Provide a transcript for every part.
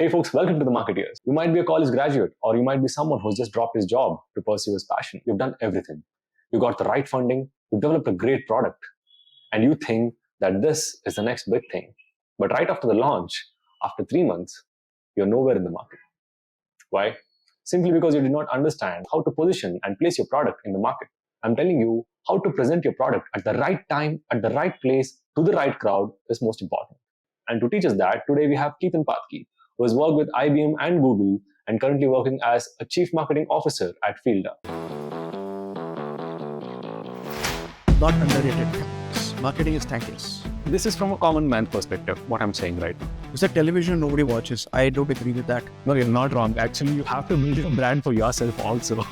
Hey folks, welcome to the Marketeers. You might be a college graduate or you might be someone who's just dropped his job to pursue his passion. You've done everything. You got the right funding, you've developed a great product, and you think that this is the next big thing. But right after the launch, after 3 months, you're nowhere in the market. Why? Simply because you did not understand how to position and place your product in the market. I'm telling you how to present your product at the right time, at the right place, to the right crowd is most important. And to teach us that, today we have Ketan, who has worked with IBM and Google and currently working as a Chief Marketing Officer at Fielda. Not underrated. Marketing is thankless. This is from a common man perspective, what I'm saying right now. It's a television nobody watches. I don't agree with that. No, you're not wrong. Actually, you have to build a brand for yourself also.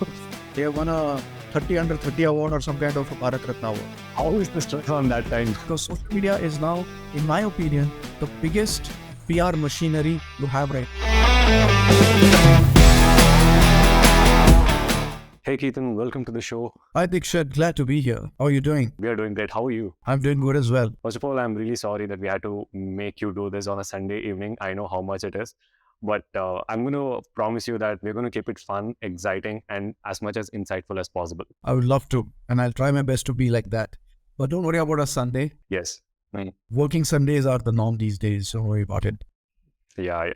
They have won a 30 under 30 award or some kind of a Bharat Ratna award. How is the stress on that time? Because social media is now, in my opinion, the biggest PR machinery you have right now. Hey Ketan, welcome to the show. Hi Deekshith, glad to be here. How are you doing? We are doing great. How are you? I'm doing good as well. First of all, I'm really sorry that we had to make you do this on a Sunday evening. I know how much it is. But I'm going to promise you that we're going to keep it fun, exciting, and as much as insightful as possible. I would love to. And I'll try my best to be like that. But don't worry about a Sunday. Yes. Working Sundays are the norm these days. Don't worry about it. Yeah.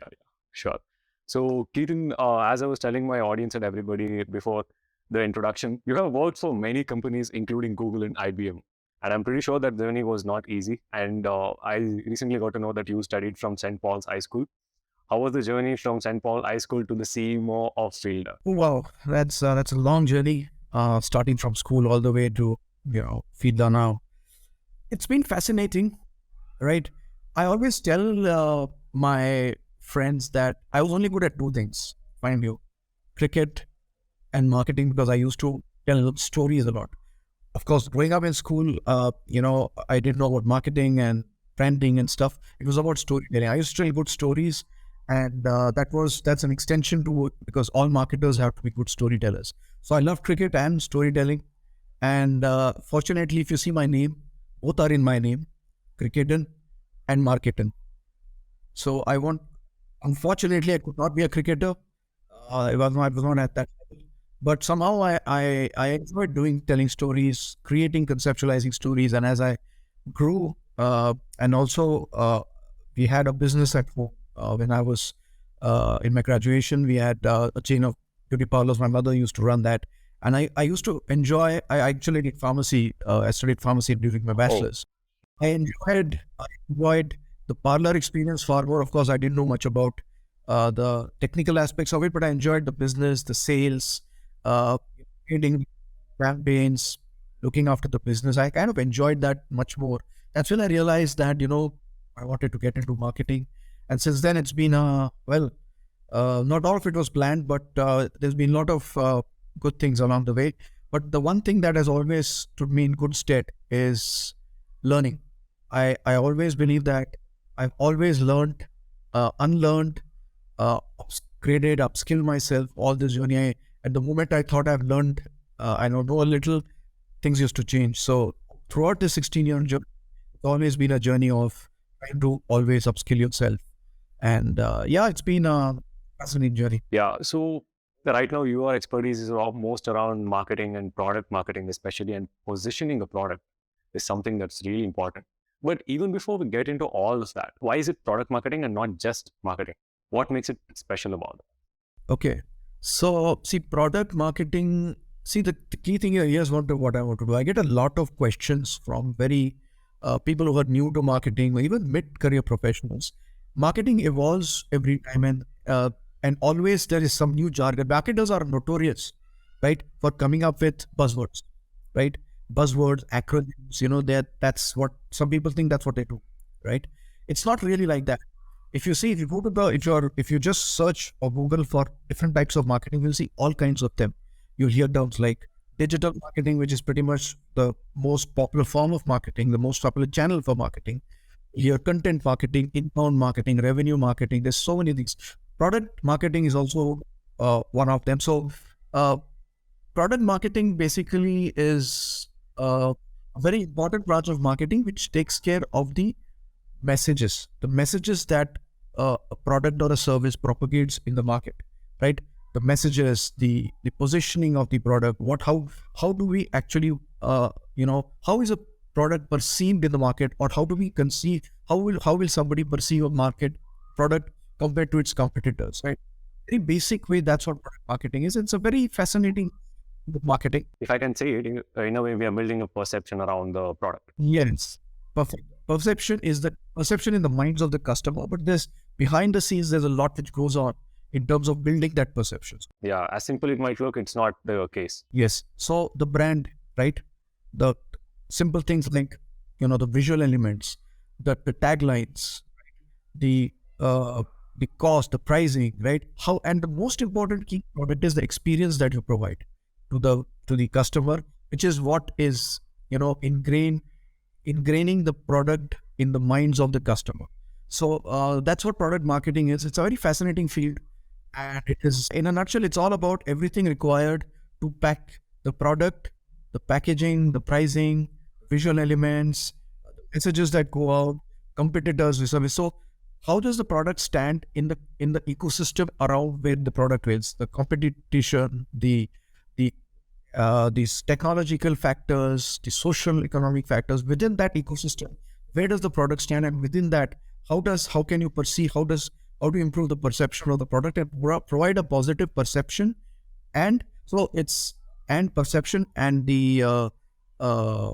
Sure. So, Ketan, as I was telling my audience and everybody before the introduction, you have worked for many companies, including Google and IBM. And I'm pretty sure that journey was not easy. And I recently got to know that you studied from St. Paul's High School. How was the journey from St. Paul High School to the CMO of Fielda? Oh, wow, that's a long journey, starting from school all the way to Fielda now. It's been fascinating, right? I always tell my friends that I was only good at two things, mind you, cricket and marketing, because I used to tell stories a lot. Of course, growing up in school, I didn't know about marketing and branding and stuff. It was about storytelling. I used to tell good stories. And that's an extension to it, because all marketers have to be good storytellers. So I love cricket and storytelling. And fortunately, if you see my name, both are in my name, cricketing and marketing. So unfortunately, I could not be a cricketer. I was not at that level. But somehow I enjoyed telling stories, creating, conceptualizing stories. And as I grew, and also we had a business at home. When I was in my graduation, we had a chain of beauty parlors. My mother used to run that. And I used to enjoy, I actually did pharmacy. I studied pharmacy during my bachelor's. I enjoyed the parlor experience far more. Of course, I didn't know much about the technical aspects of it, but I enjoyed the business, the sales, creating campaigns, looking after the business. I kind of enjoyed that much more. That's when I realized that, I wanted to get into marketing. And since then, it's been, not all of it was planned, but there's been a lot of good things along the way. But the one thing that has always stood me in good stead is learning. I always believe that I've always learned, unlearned, upgraded, upskilled myself all this journey. At the moment I thought I've learned, I know a little, things used to change. So throughout this 16-year journey, it's always been a journey of trying to always upskill yourself. And it's been a fascinating journey. Yeah. So right now your expertise is most around marketing and product marketing, especially, and positioning a product is something that's really important. But even before we get into all of that, why is it product marketing and not just marketing? What makes it special about it? Okay. So see, product marketing, the key thing here is what I want to do. I get a lot of questions from very people who are new to marketing, or even mid-career professionals. Marketing evolves every time, and always there is some new jargon. Marketers are notorious, right, for coming up with buzzwords, right? Buzzwords, acronyms, that's what some people think that's what they do, right? It's not really like that. If you go to if you just search or Google for different types of marketing, you'll see all kinds of them. You'll hear terms like digital marketing, which is pretty much the most popular form of marketing, the most popular channel for marketing. Your content marketing, inbound marketing, revenue marketing. There's so many things. Product marketing is also one of them. So product marketing basically is a very important branch of marketing, which takes care of the messages that a product or a service propagates in the market, right? The messages, the positioning of the product, how do we actually how is a product perceived in the market, or how do we conceive, how will somebody perceive a market product compared to its competitors, right? Very basic way, that's what product marketing is. It's a very fascinating marketing. If I can say it, in a way, we are building a perception around the product. Yes, perfect. Perception is the perception in the minds of the customer, but there's behind the scenes, there's a lot which goes on in terms of building that perception. Yeah, as simple it might look, it's not the case. Yes. So the brand, right? The simple things like, the visual elements, the taglines, the uh, the cost, the pricing, right? How, and the most important key product is the experience that you provide to the customer, which is what is ingraining the product in the minds of the customer. So that's what product marketing is. It's a very fascinating field, and it is, in a nutshell, it's all about everything required to pack the product, the packaging, the pricing, visual elements, messages that go out, competitors, service. So how does the product stand in the ecosystem around where the product is? The competition, the these technological factors, the social economic factors within that ecosystem. Where does the product stand, and within that, how can you perceive? How do you improve the perception of the product and provide a positive perception? And so it's and perception and the uh,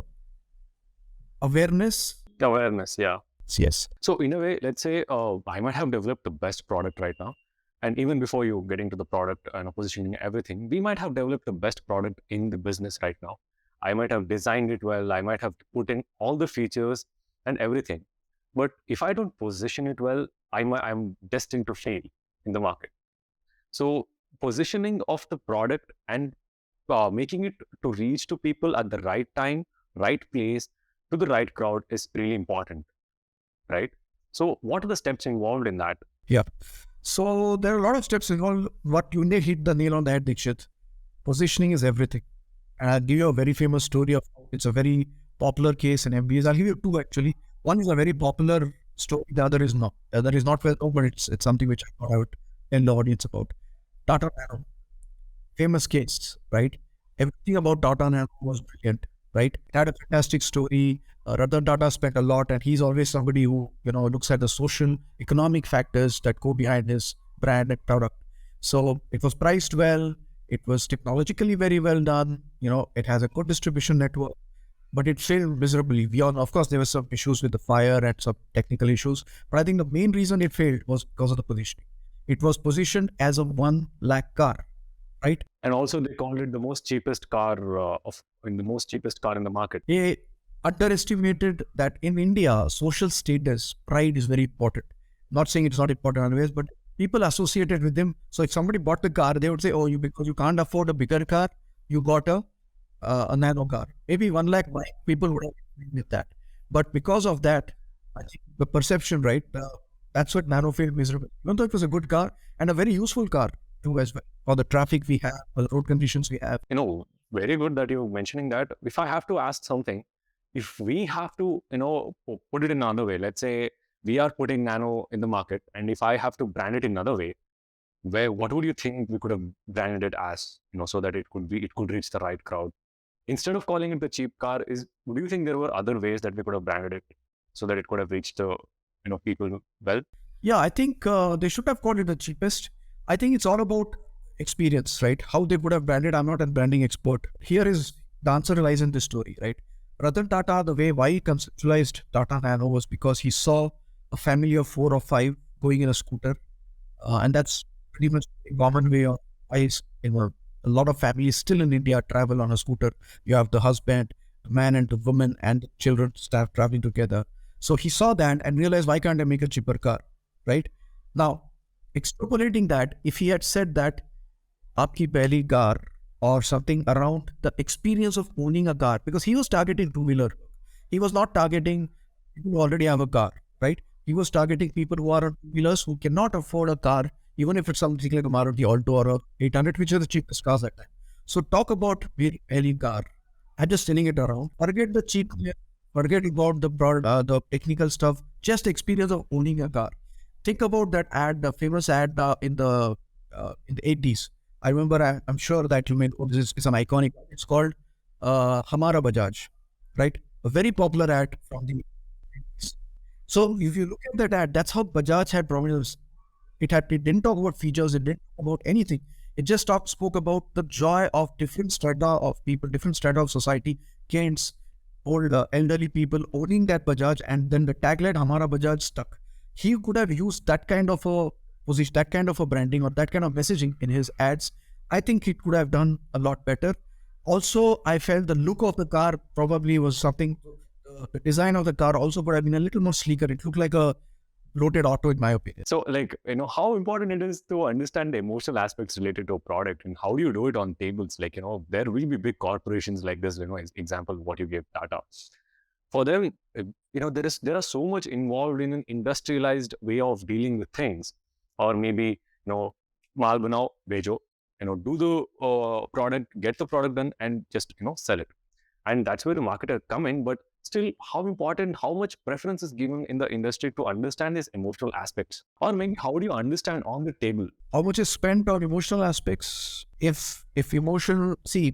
awareness. Awareness, yeah. Yes. So in a way, let's say I might have developed the best product right now. And even before you get into the product and positioning everything, we might have developed the best product in the business right now. I might have designed it well. I might have put in all the features and everything. But if I don't position it well, I'm destined to fail in the market. So positioning of the product and making it to reach to people at the right time, right place, to the right crowd is really important, right? So what are the steps involved in that? Yeah. So there are a lot of steps involved. What you hit the nail on the head, Deekshith. Positioning is everything. And I'll give you a very famous story of, it's a very popular case in MBAs. I'll give you two actually. One is a very popular story. The other is not. The other is not well known, but it's something which I thought I would tell the audience about. Tata Nano, famous case, right? Everything about Tata Nano was brilliant, right? It had a fantastic story. Ratan Tata spent a lot, and he's always somebody who looks at the social, economic factors that go behind his brand and product. So it was priced well. It was technologically very well done. It has a good distribution network, but it failed miserably. Of course, there were some issues with the fire and some technical issues, but I think the main reason it failed was because of the positioning. It was positioned as a 1 lakh car, right? And also they called it the most cheapest car the most cheapest car in the market. They underestimated that in India, social status, pride is very important. Not saying it's not important always, but people associated with them. So if somebody bought the car, they would say, "Oh, because you can't afford a bigger car, you got a nano car." Maybe 1 lakh people would have agreed with that, but because of that, I think the perception, right? That's what nano failed miserable. Even though it was a good car and a very useful car too as well for the traffic we have, for the road conditions we have. Very good that you're mentioning that. If I have to ask something, if we have to, put it in another way, let's say we are putting nano in the market, and if I have to brand it in another way, what would you think we could have branded it as, so that it could reach the right crowd? Instead of calling it the cheap car, do you think there were other ways that we could have branded it so that it could have reached the, people well? Yeah, I think they should have called it the cheapest. I think it's all about experience, right? How they would have branded. I'm not a branding expert. Here is the answer lies in this story, right? Ratan Tata, the way why he conceptualized Tata Nano was because he saw a family of 4 or 5 going in a scooter, and that's pretty much a common way of why a lot of families still in India travel on a scooter. You have the husband, the man, and the woman, and the children start traveling together. So he saw that and realized, why can't I make a cheaper car, right? Now, extrapolating that, if he had said that aapki pehli car or something around the experience of owning a car, because he was targeting two-wheeler. He was not targeting people who already have a car, right? He was targeting people who are on two-wheelers who cannot afford a car, even if it's something like a Maruti Alto or a 800, which are the cheapest cars at that time. So talk about pehli car. I'm just selling it around. Forget the cheap, forget about the broad, the technical stuff, just the experience of owning a car. Think about that ad, the famous ad in the 80s. I remember, I'm sure that you may know this is an iconic. It's called Hamara Bajaj, right? A very popular ad from the 80s. So if you look at that ad, that's how Bajaj had prominence. It didn't talk about features, it didn't talk about anything. It just spoke about the joy of different strata of people, different strata of society, kids, old, elderly people owning that Bajaj, and then the tagline Hamara Bajaj stuck. He could have used that kind of a position, that kind of a branding, or that kind of messaging in his ads. I think he could have done a lot better. Also, I felt the look of the car probably was something. The design of the car also could have been a little more sleeker. It looked like a bloated auto, in my opinion. So, like, how important it is to understand the emotional aspects related to a product, and how do you do it on tables? Like, there will be big corporations like this, example, what you gave, Tata. For them, there are so much involved in an industrialized way of dealing with things. Or maybe, maal banao, bejo, do the product, get the product done, and just, sell it. And that's where the marketer come in. But still, how important, how much preference is given in the industry to understand these emotional aspects? Or maybe how do you understand on the table? How much is spent on emotional aspects? If emotional, see,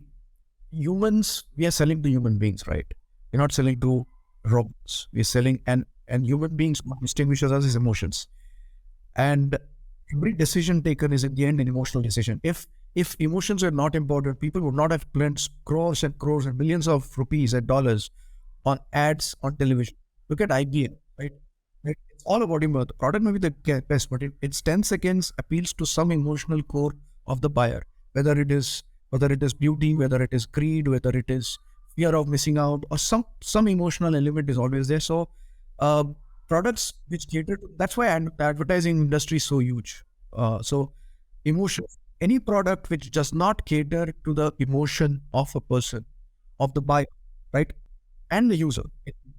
humans, we are selling to human beings, right? We're not selling to robots. We're selling, and human beings, what distinguishes us is emotions. And every decision taken is in the end an emotional decision. If emotions were not important, people would not have spent crores and crores and millions of rupees and dollars on ads on television. Look at IBM, right? It's all about the product may be the best, but it's 10 seconds appeals to some emotional core of the buyer, whether it is beauty, whether it is greed, whether it is fear of missing out, or some emotional element is always there. So products which cater to, that's why advertising industry is so huge. So emotion, any product which does not cater to the emotion of a person, of the buyer, right, and the user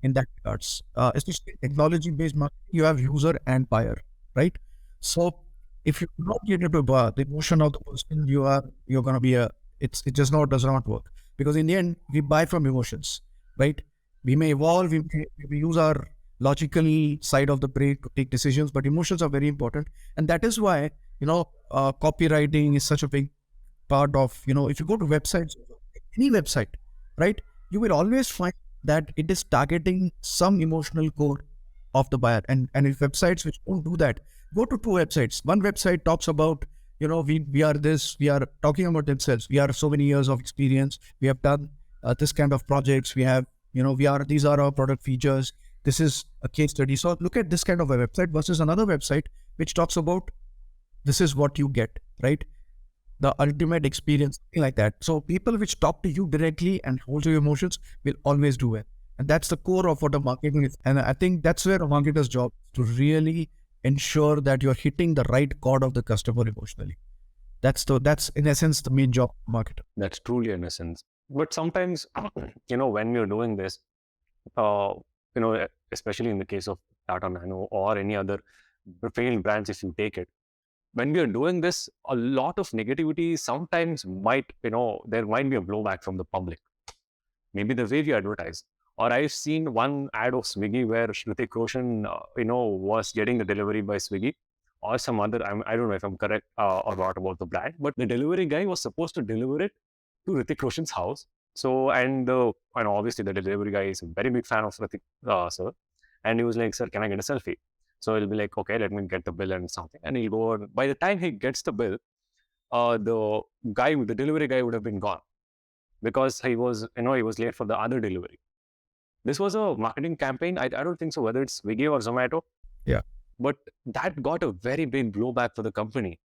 in that regards, especially technology based marketing, you have user and buyer, right? So if you do not cater to the emotion of the person, you're going to be it just does not work, because in the end we buy from emotions, right? We may evolve, we use our logical side of the brain to take decisions, but emotions are very important. And that is why, copywriting is such a big part of, if you go to websites, any website, right, you will always find that it is targeting some emotional core of the buyer. And if websites which don't do that, go to two websites. One website talks about, we are this, we are talking about themselves. We are so many years of experience. We have done this kind of projects. We have, these are our product features. This is a case study. So look at this kind of a website versus another website which talks about this is what you get, right? The ultimate experience, something like that. So people which talk to you directly and hold your emotions will always do it. And that's the core of what a marketing is. And I think that's where a marketer's job is, to really ensure that you're hitting the right chord of the customer emotionally. That's in essence the main job of a marketer. That's truly in essence. But sometimes, when we're doing this, especially in the case of Tata Nano or any other failed brands, if you take it, when we are doing this, a lot of negativity sometimes might, there might be a blowback from the public. Maybe the way we advertise. Or I've seen one ad of Swiggy where Hrithik Roshan, was getting the delivery by Swiggy or some other, I don't know if I'm correct or not about the brand, but the delivery guy was supposed to deliver it to Hrithik Roshan's house. So, and obviously the delivery guy is a very big fan of Hrithik, sir. And he was like, sir, can I get a selfie? So he'll be like, okay, let me get the bill and something. And he'll go on. By the time he gets the bill, the delivery guy would have been gone because he was late for the other delivery. This was a marketing campaign. I don't think so, whether it's Swiggy or Zomato. Yeah. But that got a very big blowback for the company.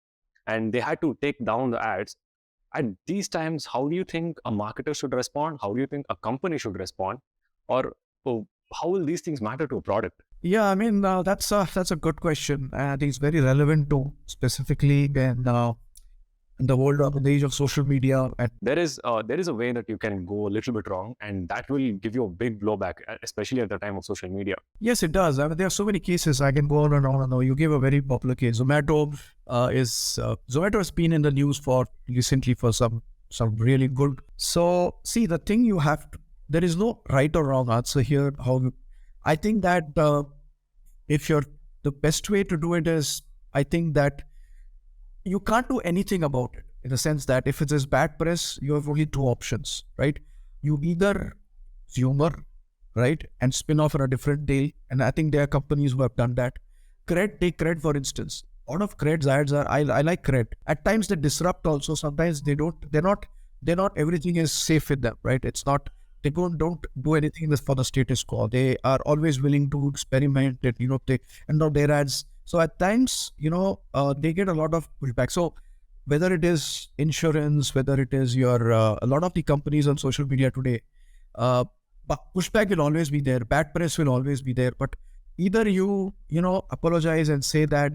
And they had to take down the ads. At these times, how do you think a marketer should respond? How do you think a company should respond? Or how will these things matter to a product? Yeah, I mean, that's a good question. And it's very relevant to specifically in the world of the age of social media. And there is a way that you can go a little bit wrong, and that will give you a big blowback, especially at the time of social media. Yes, it does. I mean, there are so many cases. I can go on and on and on. You gave a very popular case. Zomato has been in the news recently for some really good. So see, the thing there is no right or wrong answer here. I think that if you're the best way to do it is, I think that you can't do anything about it, in the sense that if it is bad press, you have only two options, right? You either humor, right, and spin off on a different day. And I think there are companies who have done that. Take cred for instance. A lot of cred's ads are, I like cred. At times they disrupt also. Sometimes they're not everything is safe with them, right? It's not, they don't do anything for the status quo. They are always willing to experiment it, they, and now their ads. So at times, they get a lot of pushback. So whether it is insurance, whether it is your, a lot of the companies on social media today, but pushback will always be there. Bad press will always be there. But either apologize and say that,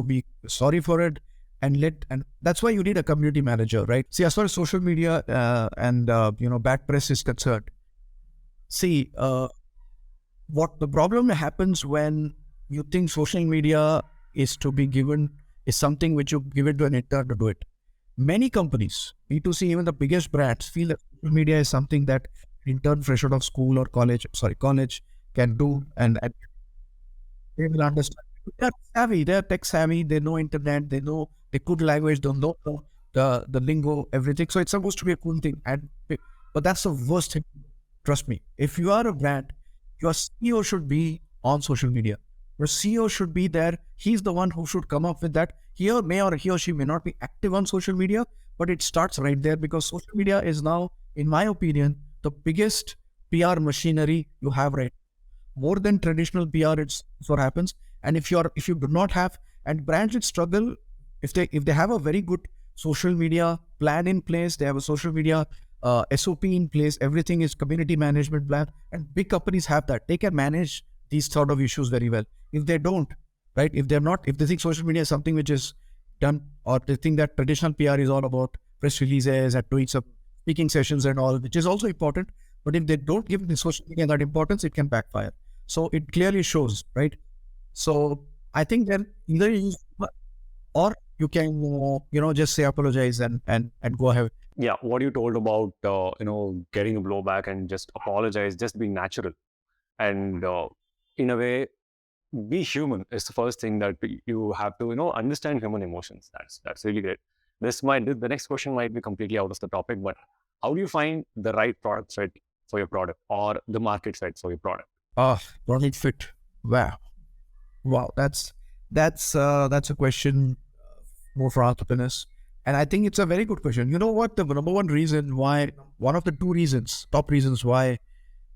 be sorry for it, and that's why you need a community manager, right? See, as far as social media and bad press is concerned, see, what the problem happens when you think social media is to be given, is something which you give it to an intern to do it. Many companies, B2C, even the biggest brands, feel that social media is something that intern fresh out of school or college can do, and they will understand. They're savvy, they're tech savvy, they know internet, they know the good language, they know the lingo, everything. So it's supposed to be a cool thing. But that's the worst thing. Trust me. If you are a brand, your CEO should be on social media. Your CEO should be there. He's the one who should come up with that. He or she may not be active on social media, but it starts right there, because social media is now, in my opinion, the biggest PR machinery you have right. More than traditional PR, it's what happens. And if you do not have, and brands would struggle if they have a very good social media plan in place, they have a social media SOP in place, everything is community management plan, and big companies have that. They can manage these sort of issues very well. If they don't, right? If they think social media is something which is done, or they think that traditional PR is all about press releases and doing some speaking sessions and all, which is also important. But if they don't give the social media that importance, it can backfire. So it clearly shows, right? So I think then either you use, or you can, just say apologize and go ahead. Yeah, what you told about getting a blowback and just apologize, just being natural, and in a way, be human is the first thing that you have to understand human emotions. That's really great. The next question might be completely out of the topic, but how do you find the right product fit for your product, or the market fit for your product? Product fit. Wow. That's a question more for entrepreneurs. And I think it's a very good question. You know what? The number one reason why, one of the top reasons why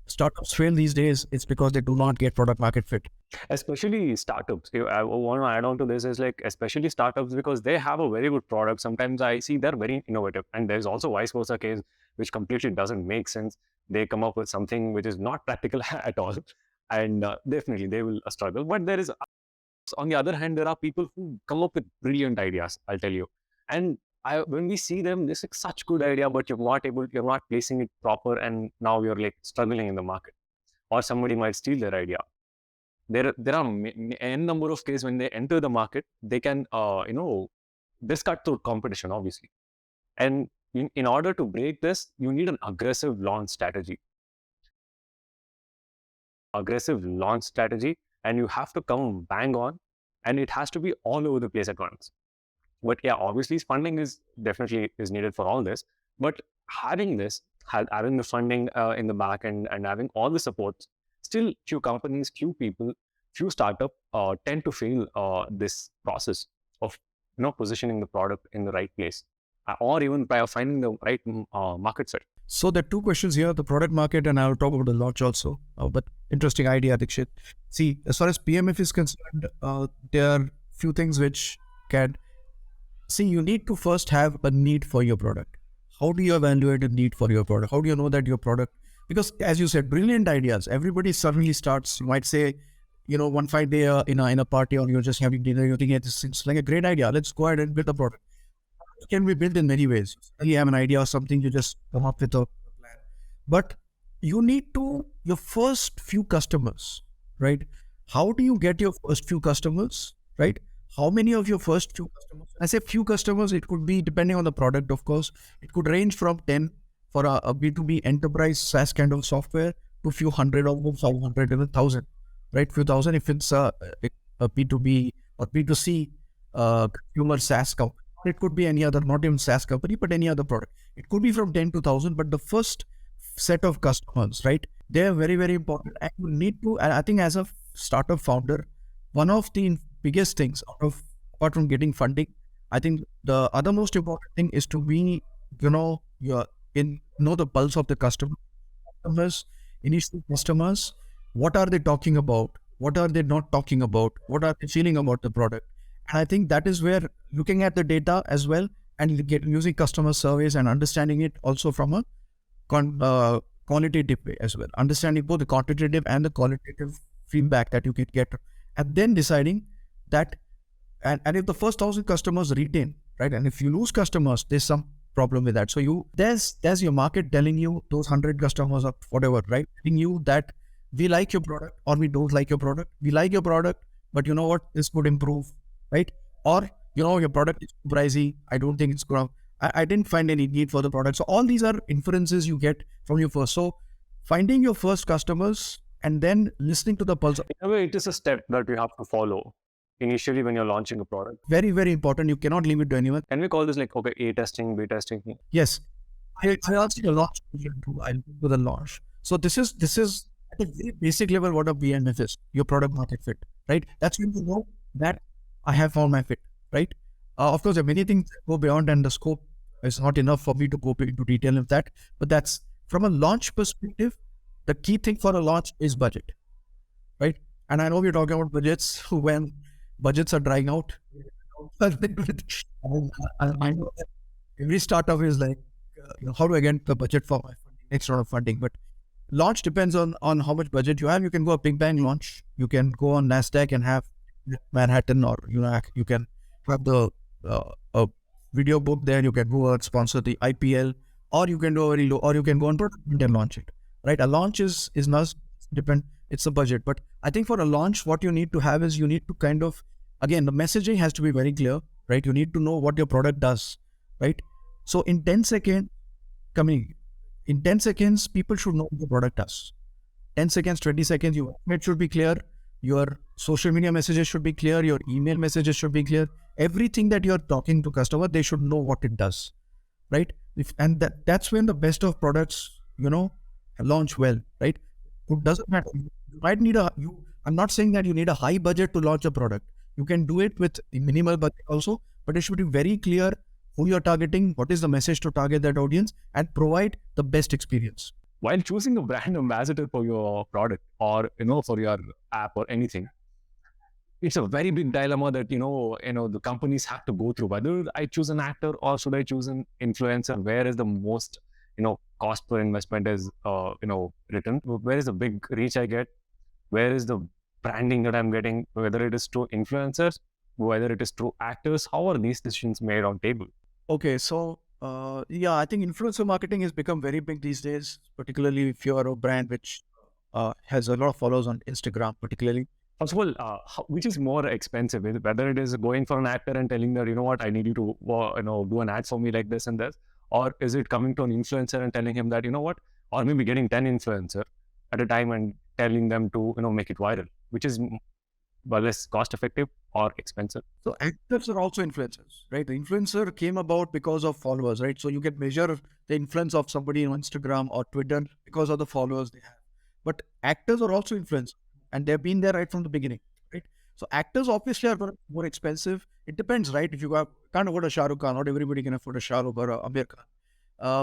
startups fail these days, it's because they do not get product market fit. Especially startups. I want to add on to this is like, especially startups, because they have a very good product. Sometimes I see they're very innovative, and there's also vice versa case, which completely doesn't make sense. They come up with something which is not practical at all, and definitely they will struggle. But there is, on the other hand, there are people who come up with brilliant ideas, I'll tell you. And when we see them, this is such good idea, but you're not placing it proper, and now you're like struggling in the market, or somebody might steal their idea. There are n number of cases when they enter the market, they can this cut through competition, obviously. And in order to break this, you need an aggressive launch strategy. And you have to come bang on, and it has to be all over the place at once. But yeah, obviously funding is definitely needed for all this. But having the funding in the back end, and having all the supports, still few companies, few people, few startups tend to fail this process of positioning the product in the right place, or even by finding the right market set. So there are two questions here: the product market, and I'll talk about the launch also. But interesting idea, Deekshith. See, as far as PMF is concerned, there are few things which can. See, you need to first have a need for your product. How do you evaluate a need for your product? How do you know that your product? Because as you said, brilliant ideas. Everybody suddenly starts. You might say, one fine day in a party, or you're just having dinner, you're thinking, this seems like a great idea. Let's go ahead and build a product. It can be built in many ways. You have an idea or something, you just come up with a plan. But you need your first few customers, right? How do you get your first few customers, right? How many of your first few customers? I say few customers, it could be depending on the product, of course. It could range from 10 for a B2B enterprise SaaS kind of software to few hundred, almost 500, even 1,000. right? Few thousand if it's a B2B or B2C consumer SaaS company. It could be any other, not even SaaS company, but any other product. It could be from 10 to 1,000, but the first set of customers, right? They're very, very important. And you need to, and I think as a startup founder, one of the biggest things apart from getting funding, I think the other most important thing is to be, you're know the pulse of the customers, initial customers. What are they talking about? What are they not talking about? What are they feeling about the product? And I think that is where looking at the data as well and using customer surveys and understanding it also from a qualitative way as well, understanding both the quantitative and the qualitative feedback that you can get, and then deciding that, and if the first 1,000 customers retain, right, and if you lose customers, there's some problem with that. So there's your market telling you, those 100 customers or whatever, right, telling you that we like your product or we don't like your product. We like your product, but you know what, this could improve, right? Or your product is too pricey. I don't think it's going. I didn't find any need for the product. So all these are inferences you get from your first. So finding your first customers and then listening to the pulse. In a way, it is a step that you have to follow initially when you're launching a product. Very, very important. You cannot leave it to anyone. Can we call this like, okay, A testing, B testing? Yes. I asked you a launch. I'll do the launch. So this is at a very basic level what a BMF is, your product market fit, right? That's when you know that I have found my fit, right? Of course, there are many things that go beyond, and the scope is not enough for me to go into detail of that. But that's from a launch perspective. The key thing for a launch is budget, right? And I know we're talking about budgets when budgets are drying out. I know that every startup is like, how do I get the budget for my next round of funding? But launch depends on how much budget you have. You can go a big bang launch. You can go on NASDAQ and have Manhattan, or you can have the a video book there. You can go and sponsor the IPL, or you can do a very low, or you can go on product and launch it. Right? A launch is not depend. It's a budget, but I think for a launch, what you need to have is you need to kind of, again, the messaging has to be very clear, right? You need to know what your product does, right? So in 10 seconds, in 10 seconds, people should know what the product does. 10 seconds, 20 seconds, your website should be clear. Your social media messages should be clear. Your email messages should be clear. Everything that you're talking to customer, they should know what it does, right? That's when the best of products, launch well, right? It doesn't matter. You might need I'm not saying that you need a high budget to launch a product. You can do it with the minimal budget also, but it should be very clear who you're targeting, what is the message to target that audience, and provide the best experience. While choosing a brand ambassador for your product, or for your app or anything, it's a very big dilemma that the companies have to go through. Whether I choose an actor or should I choose an influencer? Where is the most cost per investment is written? Where is the big reach I get? Where is the branding that I'm getting? Whether it is through influencers, whether it is through actors, how are these decisions made on table? Okay, so I think influencer marketing has become very big these days, particularly if you're a brand which has a lot of followers on Instagram, particularly. First of all, which is more expensive? Whether it is going for an actor and telling that, I need you to do an ad for me like this and this, or is it coming to an influencer and telling him that, or maybe getting 10 influencers at a time and telling them to make it viral, which is less cost effective or expensive? So actors are also influencers, right? The influencer came about because of followers, right? So you can measure the influence of somebody on Instagram or Twitter because of the followers they have. But actors are also influencers, and they've been there right from the beginning, right? So actors obviously are more expensive. It depends, right? If you can't afford a Shah Rukh Khan, not everybody can afford a Shah Rukh or a Amir Khan.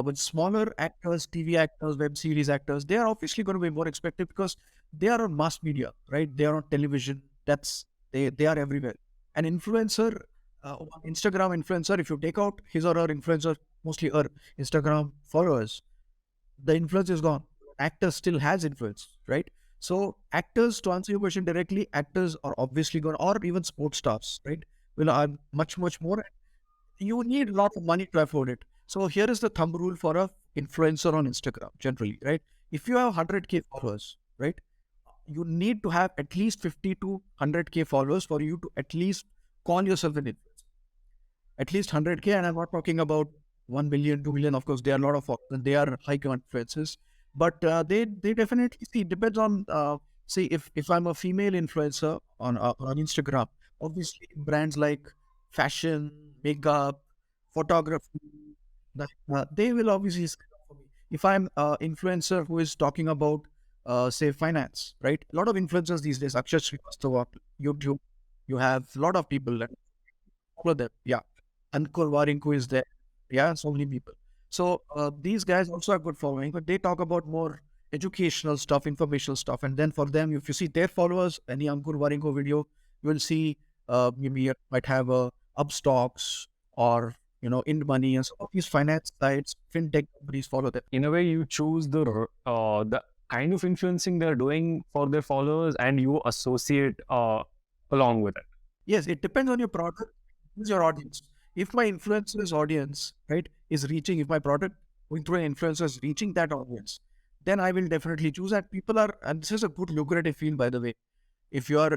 But smaller actors, TV actors, web series actors, they are obviously going to be more expensive because they are on mass media, right? They are on television. They are everywhere. An influencer, Instagram influencer, if you take out his or her influencer, mostly her Instagram followers, the influence is gone. Actor still has influence, right? So actors, to answer your question directly, actors are obviously going, or even sports stars, right? Are much, much more. You need a lot of money to afford it. So here is the thumb rule for a influencer on Instagram, generally, right? If you have 100K followers, right? You need to have at least 50 to 100K followers for you to at least call yourself an influencer. At least 100K, and I'm not talking about 1 million, 2 million. Of course, they are a lot of followers, and they are high influencers. But they definitely, see, it depends on See, if I'm a female influencer on Instagram, obviously brands like fashion, makeup, photography, they will obviously sign up for me. If I'm an influencer who is talking about, say, finance, right? A lot of influencers these days, Akshay Srivastava, YouTube, you have a lot of people that follow them. Yeah. Ankur Warinku is there. Yeah, so many people. So these guys also have good following, but they talk about more educational stuff, informational stuff. And then for them, if you see their followers, any Ankur Warinku video, you will see maybe it might have Upstocks or Ind Money and some of these finance sites, fintech companies follow them. In a way, you choose the kind of influencing they're doing for their followers, and you associate along with it. Yes, it depends on your product. Who's your audience? If my influencer's audience, right, is reaching, if my product going through an influencer is reaching that audience, then I will definitely choose that. People are, and this is a good lucrative field, by the way. If you're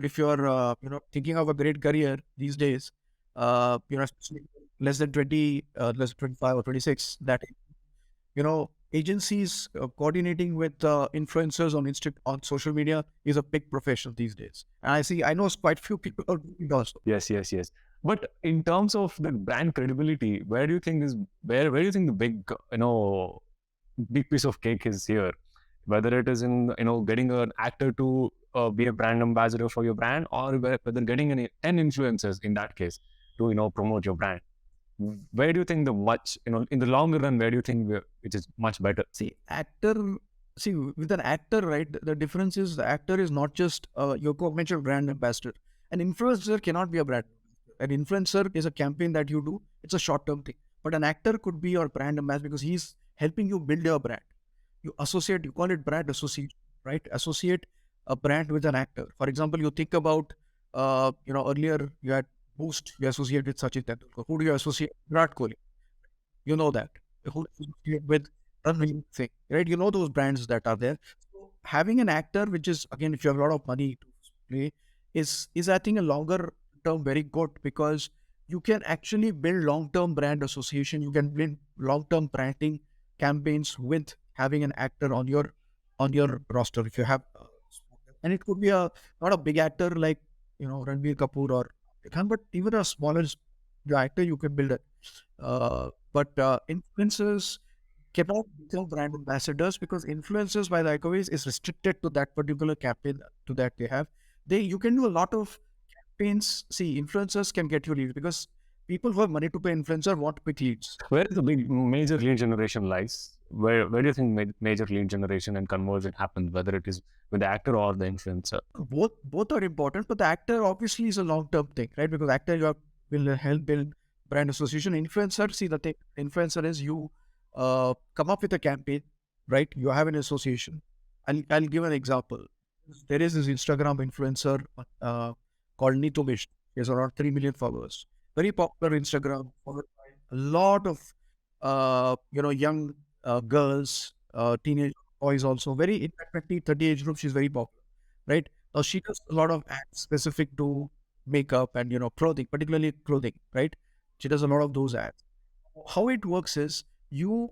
thinking of a great career these days, especially less than 20, less than 25 or 26, that agencies coordinating with influencers on social media is a big profession these days. And I know quite few people are doing it also. Yes, yes, yes. But in terms of the brand credibility, where do you think the big piece of cake is here? Whether it is in getting an actor to be a brand ambassador for your brand, or whether getting an influencers in that case to promote your brand. Where do you think in the longer run, where do you think it is much better? See, with an actor, right, the difference is the actor is not just your mentioned brand ambassador. An influencer cannot be a brand ambassador. An influencer is a campaign that you do, it's a short-term thing. But an actor could be your brand ambassador because he's helping you build your brand. You call it brand association, right? Associate a brand with an actor. For example, you think about, earlier you had Boost, you associate with Sachin Tendulkar. Who do you associate? Virat Kohli. You know that. Who do you associate with Ranveer Singh, right? You know those brands that are there. So having an actor, which is again, if you have a lot of money to play, is I think a longer term very good because you can actually build long term brand association. You can build long term branding campaigns with having an actor on your roster. If you have, and it could be not a big actor like Ranbir Kapoor or Khan, but even a smaller actor you can build it. But influencers cannot become brand ambassadors because influencers by the ways is restricted to that particular campaign to that they have. You can do a lot of campaigns. See, influencers can get you leads because people who have money to pay influencer want quick leads. Where is the big major lead generation lies? Where do you think major lead generation and conversion happens, whether it is with the actor or the influencer? Both are important, but the actor obviously is a long term thing, right? Because actor will help build brand association. Influencer, see the thing, influencer is you come up with a campaign, right? You have an association. I'll give an example. There is this Instagram influencer called Nitumish. He has around 3 million followers. Very popular Instagram, followed by a lot of young girls, teenage boys also. Very in that 20, 30 age group, she's very popular, right? Now she does a lot of ads specific to makeup and clothing, particularly clothing, right? She does a lot of those ads. How it works is you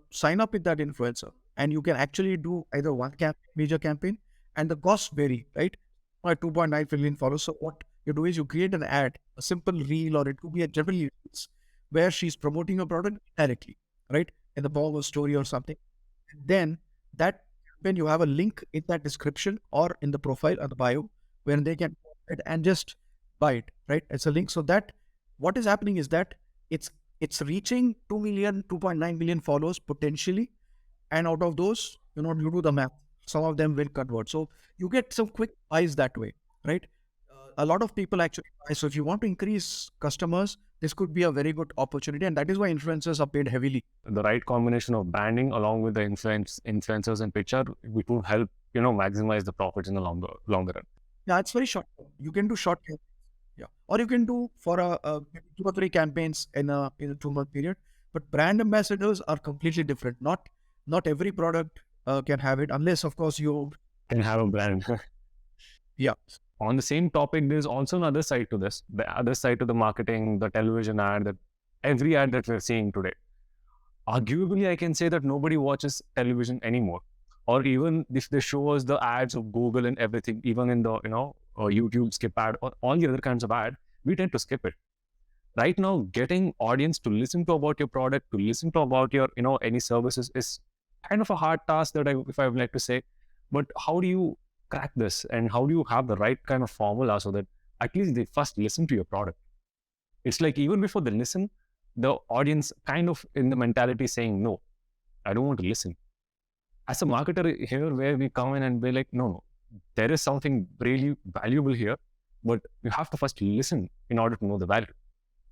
sign up with that influencer and you can actually do either one major campaign and the costs vary, right? 2.9 million followers. So what you do is you create an ad, a simple reel, or it could be a general reels where she's promoting a product directly, right? In the form of a story or something. And then that when you have a link in that description or in the profile or the bio where they can it and just buy it, right? It's a link. So that what is happening is that it's reaching 2 million, 2.9 million followers potentially. And out of those, you do the math. Some of them will convert. So you get some quick buys that way, right? A lot of people actually buy. So if you want to increase customers, this could be a very good opportunity. And that is why influencers are paid heavily. The right combination of branding along with the influencers and picture, it will help, maximize the profits in the longer run. Yeah, it's very short. You can do short campaigns. Yeah. Or you can do for maybe 2 or 3 campaigns in a 2-month period. But brand ambassadors are completely different. Not every product can have it unless, of course, you can have a brand. Yeah. On the same topic, there's also another side to this. The other side to the marketing, the television ad, every ad that we're seeing today. Arguably, I can say that nobody watches television anymore. Or even if they show us the ads of Google and everything, even in the YouTube skip ad or all the other kinds of ad, we tend to skip it. Right now, getting audience to listen to about your product, to listen to about your any services is kind of a hard task, that if I would like to say. But how do you crack this, and how do you have the right kind of formula so that at least they first listen to your product? It's like even before they listen, the audience kind of in the mentality saying, no, I don't want to listen. As a marketer here, where we come in and be like, no, no, there is something really valuable here, but you have to first listen in order to know the value.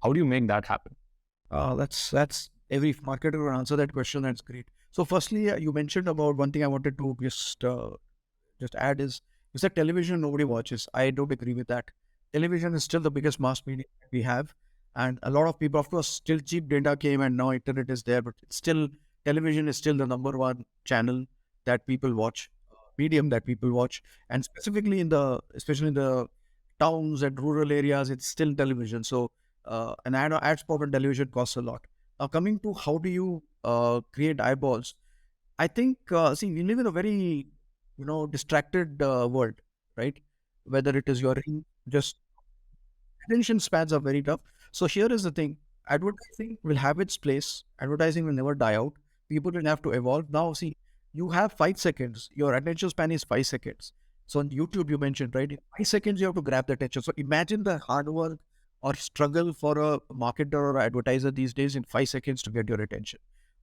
How do you make that happen? That's every marketer will answer that question. That's great. So, firstly, you mentioned about one thing I wanted to just add is you said television nobody watches. I don't agree with that. Television is still the biggest mass media we have, and a lot of people, of course, still cheap data came and now internet is there, but it's still television is still the number one channel that people watch, medium that people watch, and specifically especially in the towns and rural areas, it's still television. So an ad spot on television costs a lot. Now, coming to how do you create eyeballs, I think see, we live in a very distracted world, right? Whether it is your just attention spans are very tough. So here is the thing: advertising will have its place. Advertising will never die out. People will have to evolve. Now, see, you have 5 seconds. Your attention span is 5 seconds. So on YouTube, you mentioned, right? In 5 seconds, you have to grab the attention. So imagine the hard work or struggle for a marketer or advertiser these days in 5 seconds to get your attention.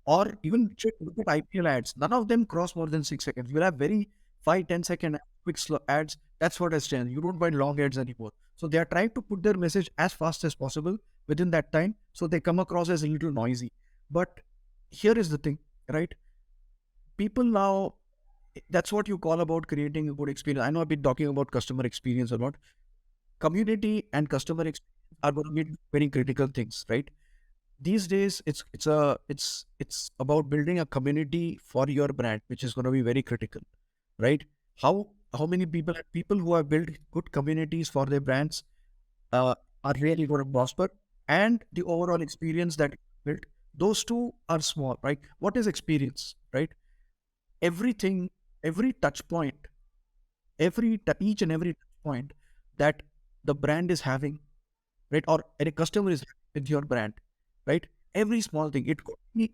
Or even look at IPL ads. None of them cross more than 6 seconds. You'll have very 5, 10 second quick ads. That's what has changed. You don't find long ads anymore. So they are trying to put their message as fast as possible within that time. So they come across as a little noisy. But here is the thing, right? People now, that's what you call about creating a good experience. I know I've been talking about customer experience a lot. Community and customer experience are going to be very critical things, right? These days, it's about building a community for your brand, which is going to be very critical, right? How many people who have built good communities for their brands are really going to prosper, and the overall experience that you built, those two are small, right? What is experience, right? Everything, every touch point, each and every touch point that the brand is having, right, or any customer is with your brand, right? Every small thing. It could be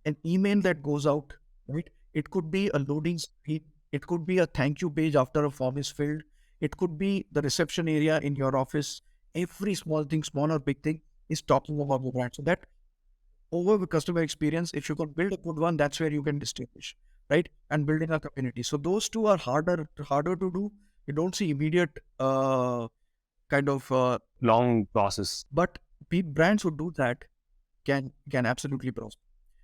an email that goes out, right? It could be a loading screen. It could be a thank you page after a form is filled. It could be the reception area in your office. Every small thing, small or big thing, is talking about the brand. So that over the customer experience, if you can build a good one, that's where you can distinguish, right? And building a community. So those two are harder to do. You don't see immediate kind of Long process. but brands who do that can absolutely prosper.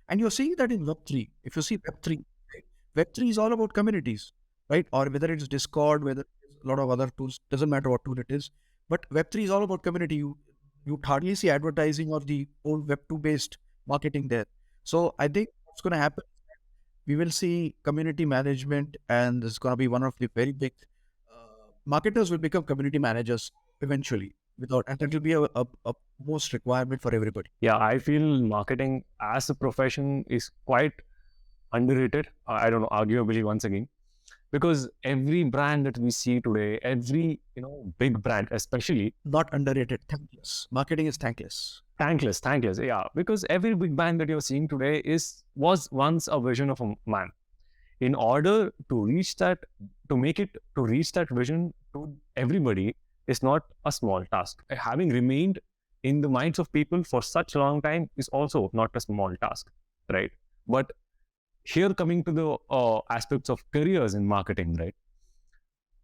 And you're seeing that in Web3. If you see Web3, right? Web3 is all about communities, right? Or whether it's Discord, whether it's a lot of other tools, doesn't matter what tool it is. But Web3 is all about community. You hardly see advertising or the old Web2 based marketing there. So I think what's going to happen, we will see community management, and it's going to be one of the very big marketers will become community managers eventually, and that will be a most requirement for everybody. Yeah, I feel marketing as a profession is quite underrated. I don't know, arguably once again, because every brand that we see today, every big brand, especially Not underrated, thankless. Marketing is thankless. thankless, yeah, because every big brand that you're seeing today was once a vision of a man. In order to reach that, to reach that vision to everybody is not a small task. Having remained in the minds of people for such a long time is also not a small task, right? But here, coming to the aspects of careers in marketing, right?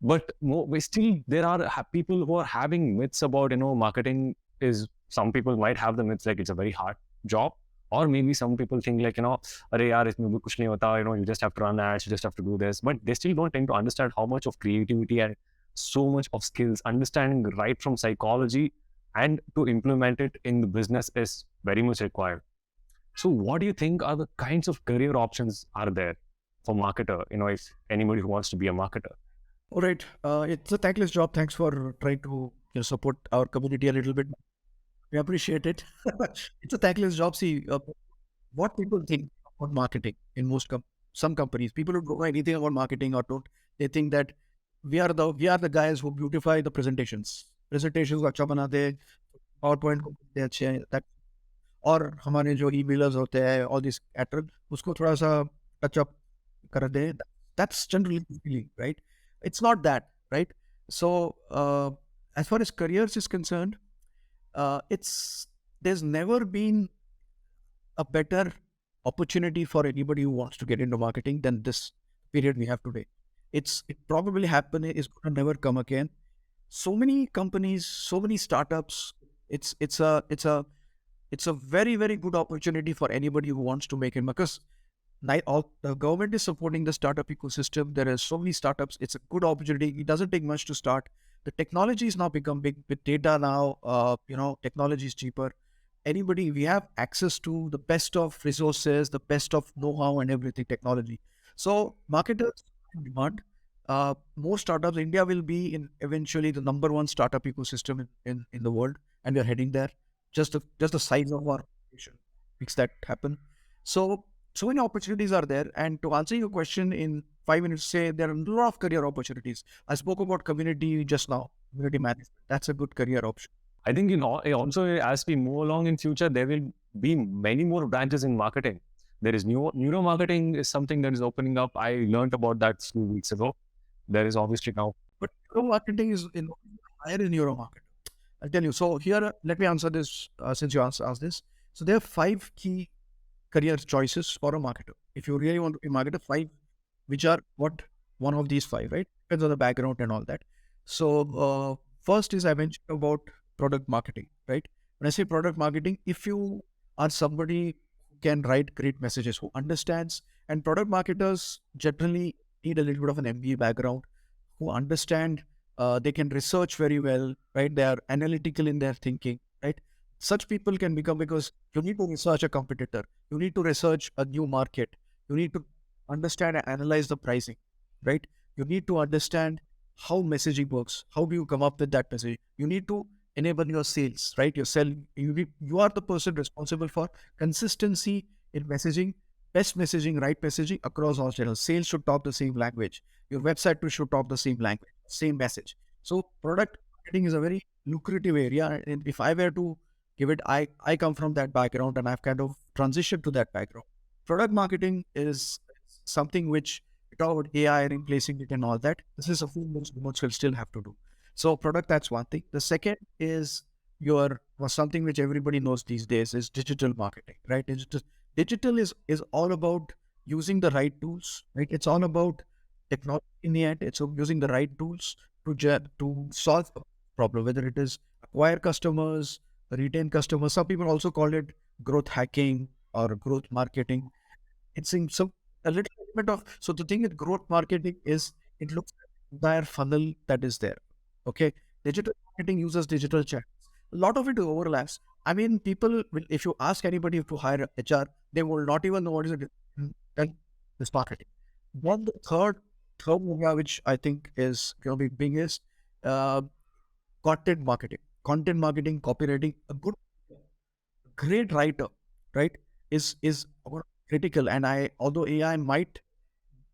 But still, there are people who are having myths about marketing is. Some people might have the myths like it's a very hard job, or maybe some people think like अरे यार इसमें भी कुछ नहीं होता, you just have to run ads, you just have to do this, but they still don't tend to understand how much of creativity and so much of skills, understanding right from psychology and to implement it in the business is very much required. So what do you think are the kinds of career options are there for marketer, if anybody who wants to be a marketer? All right. It's a thankless job. Thanks for trying to support our community a little bit. We appreciate it. It's a thankless job. See, what people think about marketing in most companies. some companies, people who don't know anything about marketing or don't, they think that we are the guys who beautify the presentations. Presentations को अच्छा बनाते हैं, PowerPoint को बनाते हैं अच्छे हैं, that, और हमारे जो emailers होते हैं, all these actors, उसको थोड़ा सा touch up कर दे. That's generally the feeling, right? It's not that, right? So as far as careers is concerned, it's there's never been a better opportunity for anybody who wants to get into marketing than this period we have today. It probably happen is gonna never come again. So many companies, so many startups. It's a very, very good opportunity for anybody who wants to make it, because the government is supporting the startup ecosystem. There are so many startups. It's a good opportunity. It doesn't take much to start. The technology is now become big with data now. Technology is cheaper. Anybody, we have access to the best of resources, the best of know-how and everything, technology. So marketers in demand. More startups. India will be in eventually the number one startup ecosystem in the world, and we are heading there. Just the size of our population makes that happen. So many opportunities are there. And to answer your question in 5 minutes, say there are a lot of career opportunities. I spoke about community just now, community management. That's a good career option. I think also as we move along in future, there will be many more branches in marketing. There is neuro marketing is something that is opening up. I learned about that 2 weeks ago. There is obviously now. But neuro marketing is higher in neuro marketing. I'll tell you. So here, let me answer this since you asked this. So there are 5 key career choices for a marketer. If you really want to be a marketer, 5, which are what one of these 5, right? Depends on the background and all that. So first is I mentioned about product marketing, right? When I say product marketing, if you are somebody who can write great messages, who understands, and product marketers generally need a little bit of an MBA background, who understand, they can research very well, right? They are analytical in their thinking, right? Such people can become, because you need to research a competitor, you need to research a new market, you need to understand and analyze the pricing, right? You need to understand how messaging works. How do you come up with that message? You need to enable your sales, right? You are the person responsible for consistency in messaging, best messaging, right messaging across all channels. Sales should talk the same language. Your website should talk the same language, same message. So product marketing is a very lucrative area. And if I were to give it, I come from that background and I've kind of transitioned to that background. Product marketing is something which we talk about AI replacing it and all that. This is a thing which will still have to do. So product, that's one thing. The second is something which everybody knows these days is digital marketing, right? Digital is all about using the right tools, right? It's all about technology in the end. It's using the right tools to solve a problem, whether it is acquire customers, retain customers. Some people also call it growth hacking or growth marketing. It's in some a little bit of, so the thing with growth marketing is it looks at the entire funnel that is there. Okay. Digital marketing uses digital channels. A lot of it overlaps. I mean, people will, if you ask anybody to hire HR, they will not even know what is it. This marketing. One the third area which I think is going to be big is uh, content marketing. Content marketing, copywriting. A great writer, right, is critical. And although AI might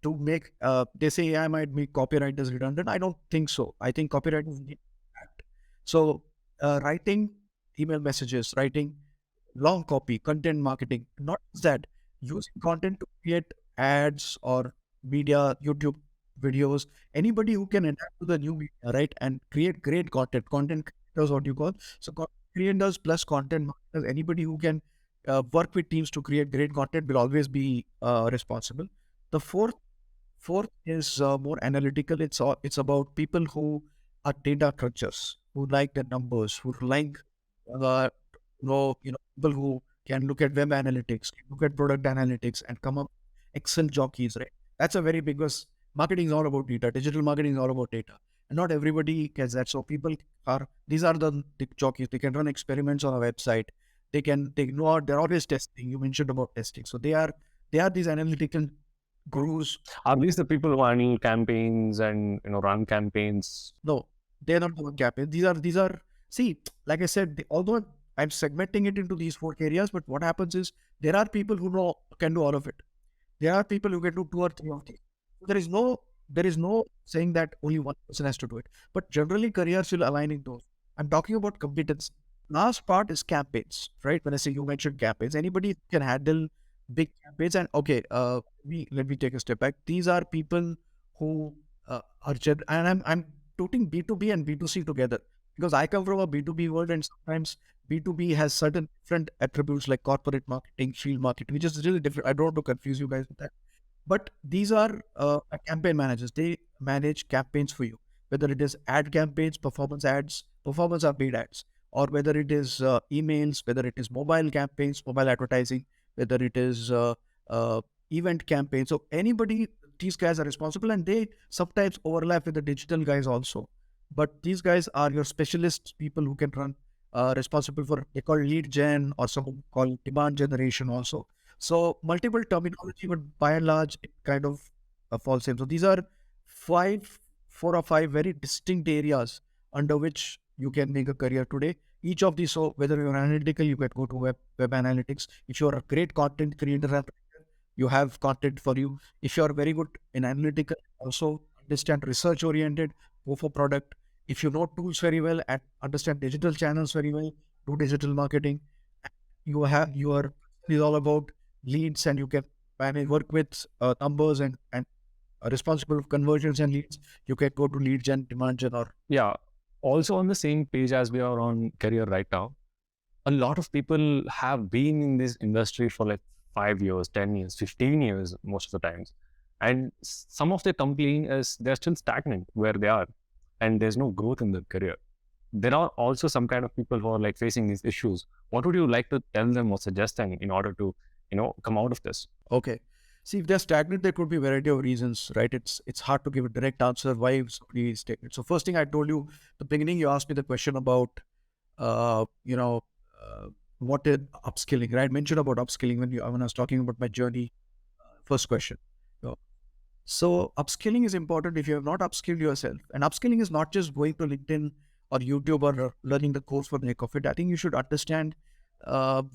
to make, they say AI might make copywriters redundant. I don't think so. I think copywriters need that. So writing email messages, writing long copy, content marketing, not just that, using content to create ads or media, YouTube videos, anybody who can adapt to the new media, right, and create great content creators, what you call. So content creators plus content marketers, anybody who can work with teams to create great content will always be responsible. The fourth is more analytical. It's about people who are data crunchers, who like the numbers, who like uh, people who can look at web analytics, look at product analytics, and come up Excel jockeys, right? That's a very big, because marketing is all about data. Digital marketing is all about data, and not everybody gets that. So these are the jockeys. They can run experiments on a website. They know they're always testing. You mentioned about testing, so they are these analytical gurus. Are these the people who handle campaigns and run campaigns? No, they're not doing campaigns. These are see, like I said, although I'm segmenting it into these 4 areas, but what happens is there are people who can do all of it. There are people who can do two or three of these. So there is no saying that only one person has to do it. But generally, careers will align in those. I'm talking about competence. Last part is campaigns, right? When I say you mentioned campaigns, anybody can handle big campaigns. And okay, let me take a step back. These are people who and I'm putting B2B and B2C together because I come from a B2B world, and sometimes B2B has certain different attributes like corporate marketing, field marketing, which is really different. I don't want to confuse you guys with that. But these are campaign managers. They manage campaigns for you, whether it is ad campaigns, performance ads, performance or paid ads, or whether it is emails, whether it is mobile campaigns, mobile advertising, whether it is event campaigns. So anybody, these guys are responsible, and they sometimes overlap with the digital guys also. But these guys are your specialists, people who can run, responsible for, they call lead gen, or some call demand generation also. So multiple terminology, but by and large, it kind of falls in. So these are four or five very distinct areas under which you can make a career today. Each of these, so whether you're analytical, you can go to web analytics. If you're a great content creator, you have content for you. If you're very good in analytical, also understand research oriented, go for product. If you know tools very well and understand digital channels very well, do digital marketing. Your is all about leads, and you can manage, work with numbers, and responsible for conversions and leads. You can go to lead gen, demand gen, or Yeah. Also on the same page as we are on career right now, a lot of people have been in this industry for like 5 years, 10 years, 15 years, most of the times. And some of their complaint is they're still stagnant where they are and there's no growth in their career. There are also some kind of people who are like facing these issues. What would you like to tell them or suggest them in order to, come out of this? okay. See, if they're stagnant, there could be a variety of reasons, right? It's hard to give a direct answer why somebody is stagnant. So first thing I told you, the beginning, you asked me the question about, uh, you know, uh, what is upskilling, right? I mentioned about upskilling when I was talking about my journey. First question. So so upskilling is important if you have not upskilled yourself. And upskilling is not just going to LinkedIn or YouTube or learning the course for the heck of it. I think you should understand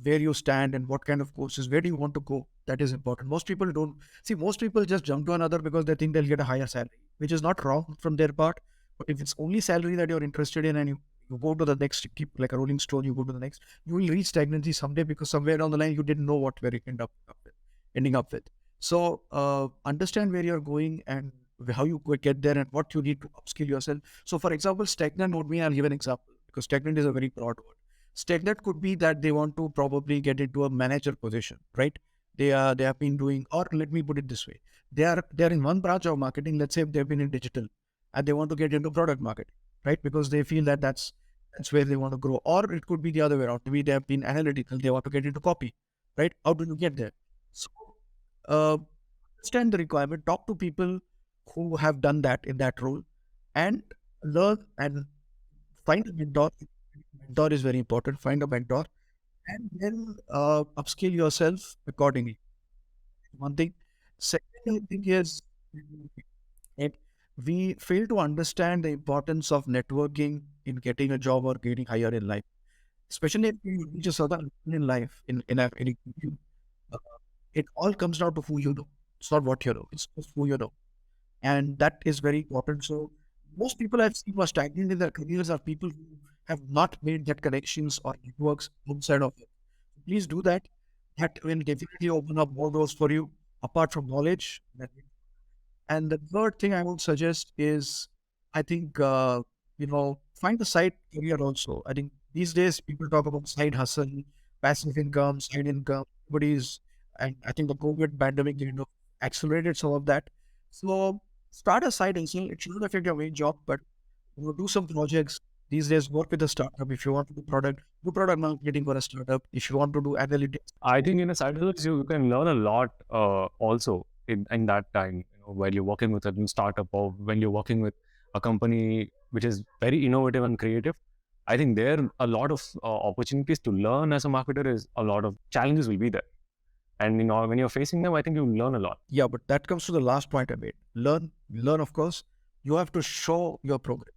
where you stand and what kind of courses, where do you want to go. That is important. Most people don't see, most people just jump to another because they think they'll get a higher salary, which is not wrong from their part. But if it's only salary that you're interested in, and you go to the next, you keep like a rolling stone, you go to the next, you will reach stagnancy someday because somewhere down the line you didn't know what where you ending up with. So understand where you're going and how you could get there and what you need to upskill yourself. So for example, stagnant would mean, I'll give an example because stagnant is a very broad word. Stagnant could be that they want to probably get into a manager position, right? They have been doing, or let me put it this way, they are in one branch of marketing. Let's say they've been in digital and they want to get into product marketing, right? Because they feel that that's where they want to grow. Or it could be the other way around. Maybe they have been analytical, they want to get into copy, right? How do you get there? So uh, understand the requirement, talk to people who have done that in that role, and learn and find a mentor. Mentor is very important. Find a mentor and then upskill yourself accordingly. One thing. Second thing is, it, we fail to understand the importance of networking in getting a job or getting higher in life, especially if you reach a certain level in life. Uh, it all comes down to who you know. It's not what you know. It's just who you know, and that is very important. So most people I've seen who are stagnant in their careers are people who have not made that connections or networks outside of it. Please do that. That will definitely open up more doors for you apart from knowledge. And the third thing I would suggest is, I think, find the side career also. I think these days people talk about side hustle, passive income, side income. Everybody's, and I think the COVID pandemic, accelerated some of that. So start a side hustle. It shouldn't affect your main job, but do some projects. These days, work with a startup. If you want to do product marketing for a startup. If you want to do analytics, I think in a side hustle, you can learn a lot also in that time, while you're working with a new startup or when you're working with a company which is very innovative and creative. I think there are a lot of opportunities to learn as a marketer. Is a lot of challenges will be there, and when you're facing them, I think you learn a lot. yeah, but that comes to the last point I made. Learn, of course. You have to show your progress.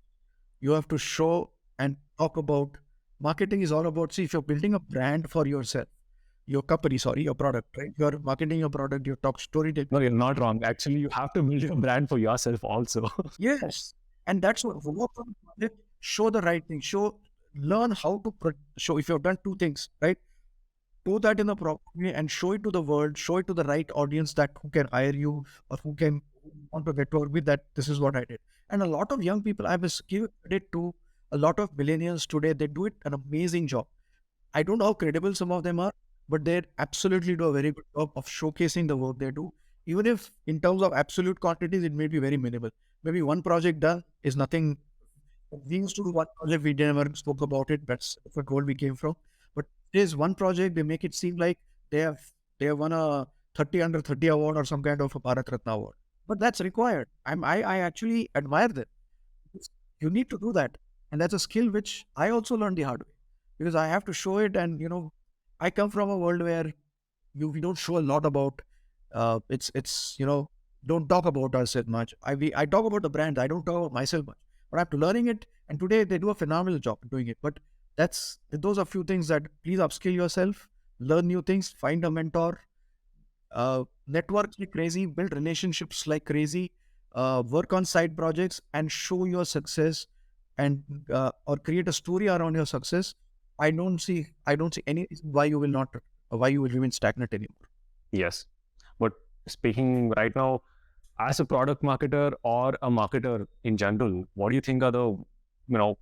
You have to show and talk about marketing is all about, see, if you're building a brand for yourself, your company, sorry, your product, right? You're marketing your product, you talk storytelling. No, you're not wrong. Actually, you have to build your brand for yourself also. Yes. And that's what work on it, show the right thing, learn how to show. If you've done two things, right? Do that in a proper way and show it to the world, show it to the right audience that who can hire you or who can want to network with that. This is what I did. And a lot of young people, I must give credit to a lot of millennials today. They do it an amazing job. I don't know how credible some of them are, but they absolutely do a very good job of showcasing the work they do. Even if in terms of absolute quantities, it may be very minimal. Maybe one project done is nothing. We used to do one project, we never spoke about it. That's the goal we came from. But there's one project, they make it seem like they have they have won a 30 under 30 award or some kind of a Bharat Ratna award. But that's required. I actually admire that. You need to do that. And that's a skill which I also learned the hard way. Because I have to show it, and I come from a world where we don't show a lot about it's don't talk about us that much. I talk about the brand, I don't talk about myself much. But after learning it, and today they do a phenomenal job doing it. But those are few things that please upskill yourself, learn new things, find a mentor, network like crazy, build relationships like crazy, work on side projects and show your success, and or create a story around your success. I don't see any reason why you will not, why you will remain stagnant anymore. Yes. But speaking right now, as a product marketer or a marketer in general, what do you think are the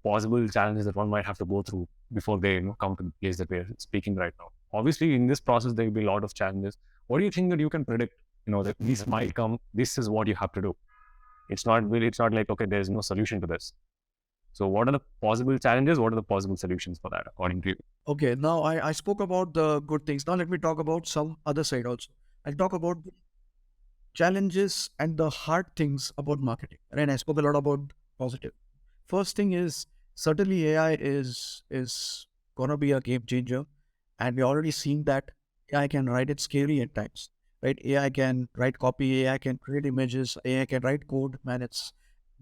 possible challenges that one might have to go through before they come to the place that we're speaking right now? Obviously, in this process, there will be a lot of challenges. What do you think that you can predict? That these might come. This is what you have to do. It's not really. It's not like, okay, there's no solution to this. So, what are the possible challenges? What are the possible solutions for that, according to you? Okay, now I spoke about the good things. Now let me talk about some other side also. I'll talk about the challenges and the hard things about marketing. And I spoke a lot about positive. First thing is, certainly AI is gonna be a game changer, and we're already seeing that AI can write it scary at times. Right? AI can write copy, AI can create images, AI can write code. Man, it's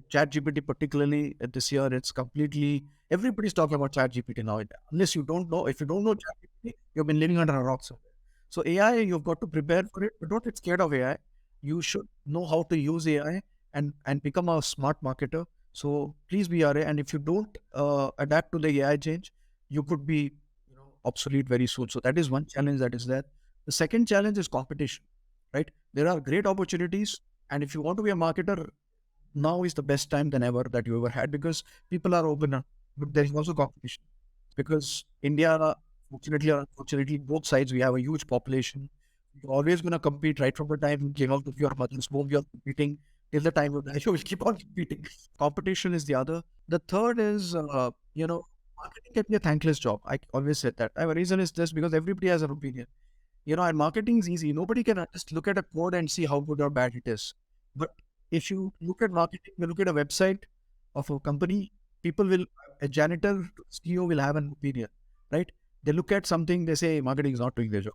ChatGPT, particularly this year, it's completely everybody's talking about ChatGPT now. Unless you don't know, if you don't know ChatGPT, you've been living under a rock somewhere. So AI, you've got to prepare for it, but don't get scared of AI. You should know how to use AI and become a smart marketer. So please be RA. And if you don't adapt to the AI change, you could be obsolete very soon. So that is one challenge that is there. The second challenge is competition. Right? There are great opportunities, and if you want to be a marketer, now is the best time than ever that you ever had, because people are open up, but there is also competition. Because India, fortunately or unfortunately, both sides, we have a huge population. You're always going to compete right from the time you came out of your mother's womb. You're competing till the time you die. You will keep on competing. Competition is the other. The third is, marketing can be a thankless job. I always said that. The reason is this, because everybody has an opinion. And marketing is easy. Nobody can just look at a code and see how good or bad it is. But if you look at marketing, you look at a website of a company, a janitor, CEO will have an opinion, right? They look at something, they say marketing is not doing their job,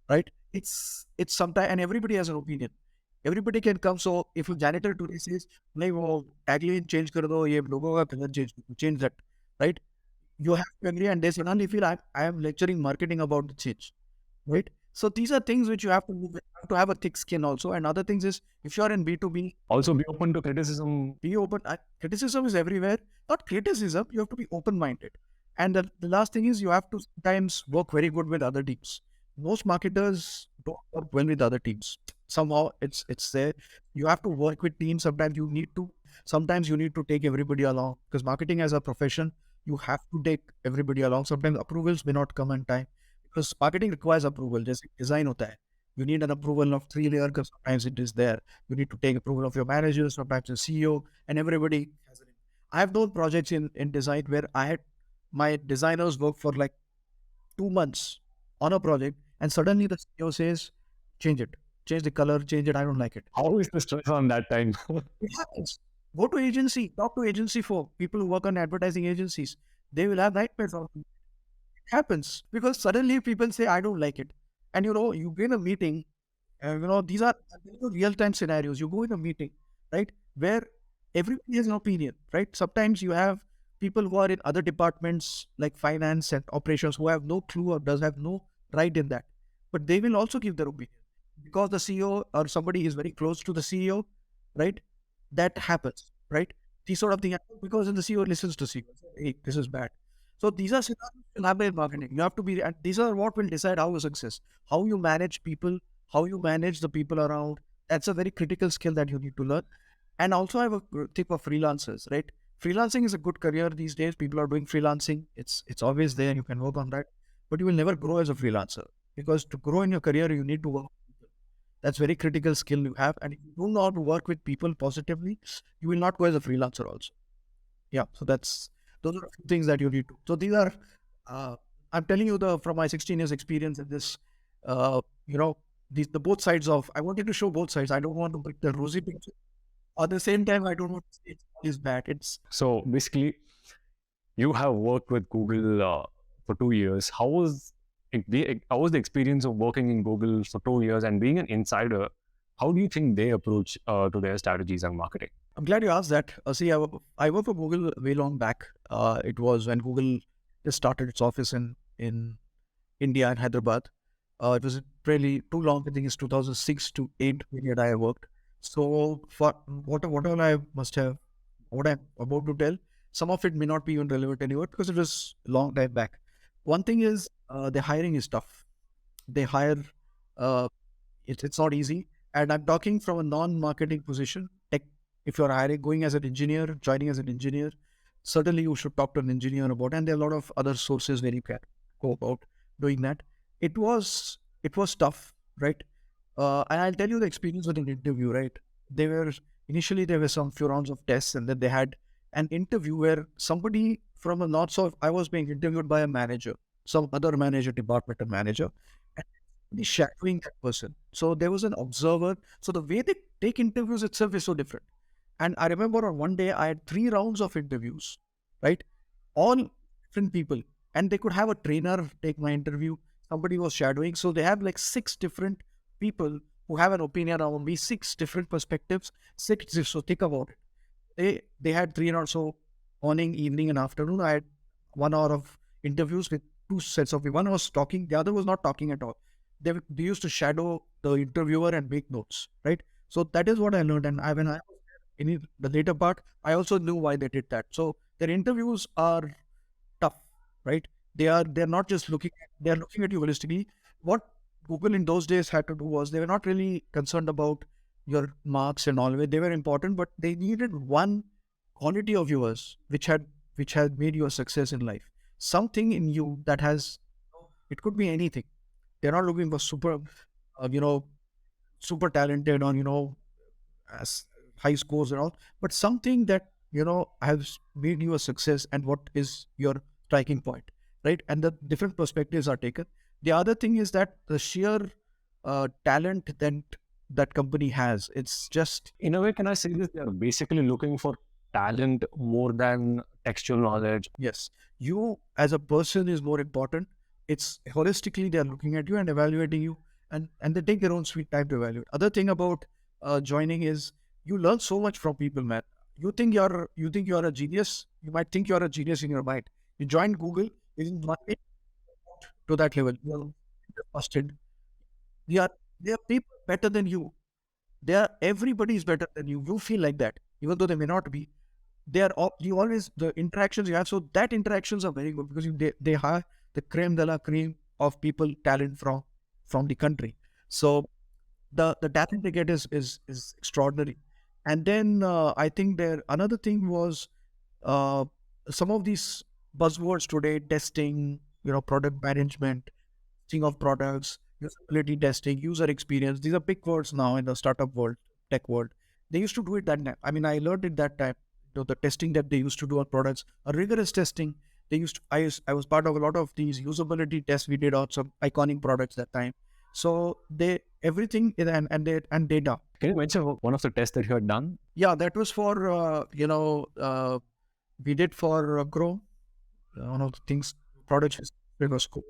right? It's sometimes, and everybody has an opinion. Everybody can come. So if a janitor today says, "नहीं वो tagline change कर दो, ये logo का color change that," right? You have to agree, and they suddenly feel I am lecturing marketing about the change, right? So these are things which you have to move, you have to have a thick skin also. And other things is, if you are in B2B, Also, be open to criticism. be open. Criticism is everywhere. Not criticism, you have to be open-minded. And the last thing is, you have to sometimes work very good with other teams. Most marketers don't work well with other teams. Somehow it's there. You have to work with teams. Sometimes you need to take everybody along, because marketing as a profession, you have to take everybody along. Sometimes approvals may not come in time, because marketing requires approval. Just design hota hai. You need an approval of 3 layer, because sometimes it is there. You need to take approval of your manager, sometimes the CEO, and everybody has it. I have known projects in design where I had my designers work for like 2 months on a project, and suddenly the CEO says, change it, change the color, change it. I don't like it. How is the stress on that time? It happens. Go to agency, talk to agency folk, people who work on advertising agencies. They will have nightmares on it. Happens because suddenly people say, I don't like it. And you go in a meeting, these are real time scenarios. You go in a meeting, right, where everybody has an opinion, right? Sometimes you have people who are in other departments like finance and operations who have no clue or does have no right in that. but they will also give their opinion because the CEO or somebody is very close to the CEO, right? That happens, right? These sort of things happen because then the CEO listens to CEO. Hey, this is bad. So these are scenarios will happen in marketing. You have to be, and these are what will decide how you success, how you manage people, how you manage the people around. That's a very critical skill that you need to learn. And also, I have a tip of freelancers, right? Freelancing is a good career these days. People are doing freelancing. It's always there. You can work on that, but you will never grow as a freelancer because to grow in your career, you need to work. That's very critical skill you have, and if you do not work with people positively, you will not go as a freelancer also. Yeah, so that's those are a few things that you need to. So these are, uh, I'm telling you the from my 16 years experience in this, uh, you know, the both sides of. I wanted to show both sides. I don't want to put the rosy picture. At the same time, I don't want to say it's always bad. It's So basically, you have worked with Google for 2 years. How was the experience of working in Google for 2 years and being an insider? How do you think they approach to their strategies and marketing? I'm glad you asked that. See, I worked for Google way long back. It was when Google just started its office in India and Hyderabad. It was really too long. I think it's 2006 to 8 period I worked. So for what all I must have, what I'm about to tell, some of it may not be even relevant anymore because it was a long time back. One thing is the hiring is tough. They hire, uh, it's not easy. And I'm talking from a non-marketing position. Tech, if you're hiring, going as an engineer, joining as an engineer, certainly you should talk to an engineer about. And there are a lot of other sources where you can go about doing that. It was tough, right? And I'll tell you the experience with an interview, right? They were initially there were some few rounds of tests, and then they had an interview where somebody from a not so I was being interviewed by a manager, some other manager, departmental manager, and somebody shadowing that person. So there was an observer. So the way they take interviews itself is so different. And I remember on one day I had 3 rounds of interviews, right? All different people. And they could have a trainer take my interview. Somebody was shadowing. So they have like 6 different people who have an opinion on me, 6 different perspectives, six. So think about it. They had 3 hours. So morning, evening, and afternoon. I had 1 hour of interviews with 2 sets of people. One was talking, the other was not talking at all. They used to shadow the interviewer and make notes, right? So that is what I learned. And when I was in the later part, I also knew why they did that. So their interviews are tough, right? They're not just they're looking at you holistically. What Google in those days had to do was they were not really concerned about your marks and all. They were important, but they needed one quality of yours which had made you a success in life. Something in you that has, it could be anything. They're not looking for uh, you know, super talented or as high scores and all, but something that has made you a success and what is your striking point, right? And the different perspectives are taken. The other thing is that the sheer talent that company has, it's just In a way, can I say this? They are basically looking for talent more than textual knowledge. yes, you as a person is more important. It's holistically they are looking at you and evaluating you, and they take their own sweet time to evaluate. Other thing about joining is you learn so much from people, man. You think you're a genius. You might think you're a genius in your mind. You join Google, in one to that level. You're busted. They are they are people better than you. Everybody is better than you. You feel like that, even though they may not be. They are all, you always the interactions you have. So that interactions are very good because they hire the creme de la creme of people talent from the country. So the talent they get is extraordinary. And then I think there another thing was uh, some of these buzzwords today: testing, product management, testing of products, usability testing, user experience. These are big words now in the startup world, tech world. They used to do it that time. I mean, I learned it that time. The testing that they used to do on products, a rigorous testing. They used to, I was part of a lot of these usability tests we did on some iconic products that time. So they everything and data. Can you mention one of the tests that you had done? Yeah, that was for we did for Chrome. One of the things products it was cool,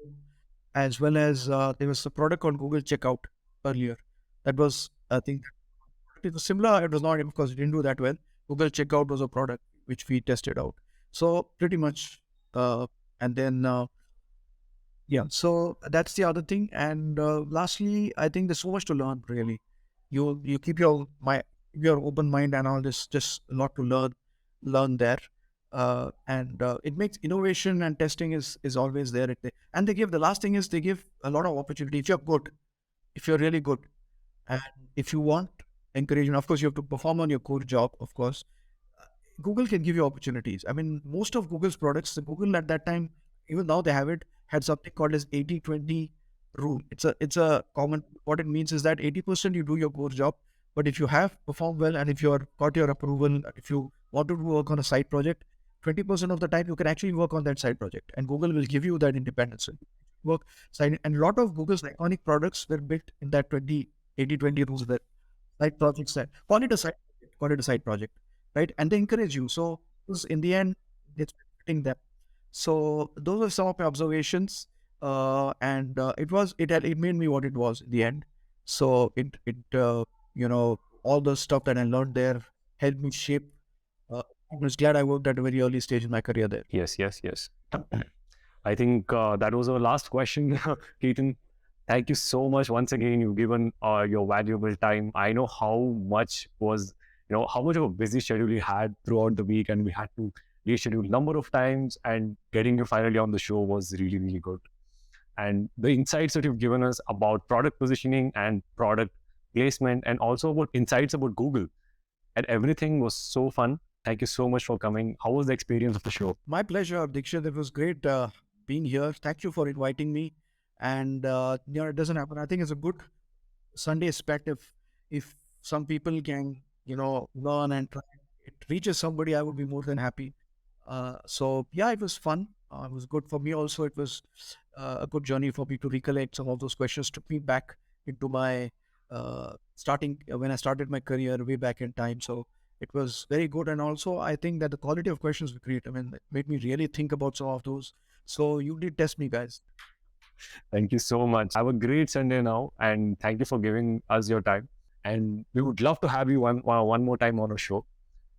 as well as there was a product called Google Checkout earlier. That was, I think, it was similar. It was not because it didn't do that well. Google Checkout was a product which we tested out. So pretty much, and then Yeah. So that's the other thing. And lastly, I think there's so much to learn. Really, you keep your open mind and all this. Just a lot to learn there. And it makes innovation and testing is always there. And they give the last thing is they give a lot of opportunity if you're good, if you're really good, and if you want encouragement. Of course, you have to perform on your core job. Of course, Google can give you opportunities. I mean, most of Google's products, the Google at that time, even now they have it, had something called as 80-20 rule. It's a common, what it means is that 80% you do your core job, but if you have performed well and if you're got your approval, if you want to work on a side project, 20% of the time you can actually work on that side project, and Google will give you that independence. Work side, and a lot of Google's iconic products were built in that 20-80-20 rules, that side projects, that call it a side project, right? And they encourage you. So in the end, it's benefiting them. So those are some of my observations, and it made me what it was in the end. So all the stuff that I learned there helped me shape. I was glad I worked at a very early stage in my career there. Yes, yes, yes. I think that was our last question, Ketan. Thank you so much once again. You've given your valuable time. I know how much of a busy schedule you had throughout the week, and we had to reschedule number of times. And getting you finally on the show was really, really good. And the insights that you've given us about product positioning and product placement, and also about insights about Google, and everything was so fun. Thank you so much for coming. How was the experience of the show? My pleasure, Deekshith. It was great being here. Thank you for inviting me. And it doesn't happen. I think it's a good Sunday aspect. If some people can, learn and try, it reaches somebody, I would be more than happy. So yeah, it was fun. It was good for me also. It was a good journey for me to recollect some of those questions. Took me back into my starting when I started my career way back in time. So it was very good. And also, I think that the quality of questions we create, I mean, it made me really think about some of those. So you did test me, guys. Thank you so much. Have a great Sunday now, and thank you for giving us your time. And we would love to have you one more time on our show.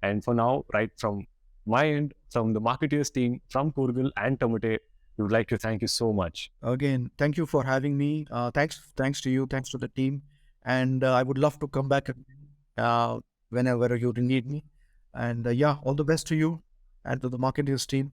And for now, right from my end, from the marketeers team, from Kurgul and Tomate, we would like to thank you so much. Again, thank you for having me. Thanks to you. Thanks to the team. And I would love to come back whenever you need me. And yeah, all the best to you and to the marketing team.